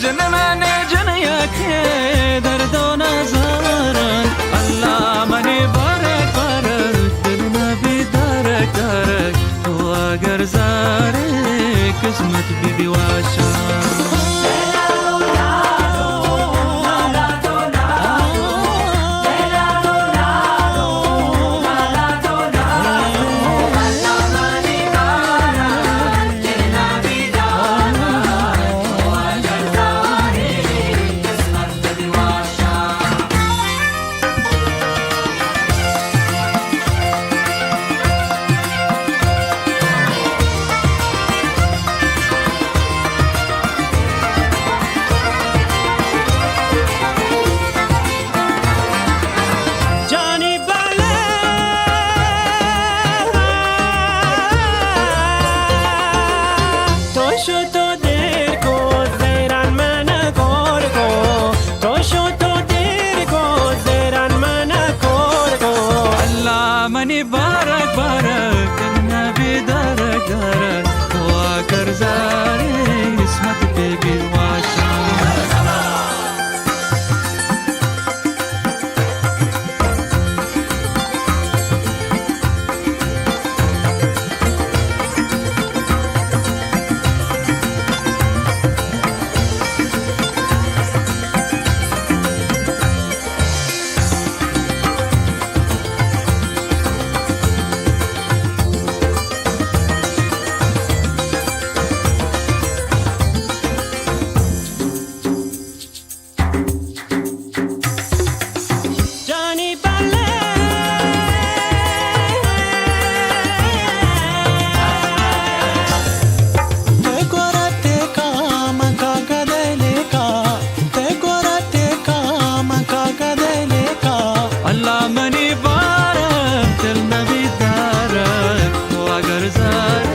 जन मैंने जन याखे दर्दो नजारन अल्लाह मने बारक बारक दिल में भी दरक दरक तो अगर ज़ारे किस्मत भी दिवाशा मनी बारक बारक करना भी दरक दरक तो आकर ज़ारे किस्मत पे भी वाशा मनी बारक दिल में भी दरक तो अगर ज़ारे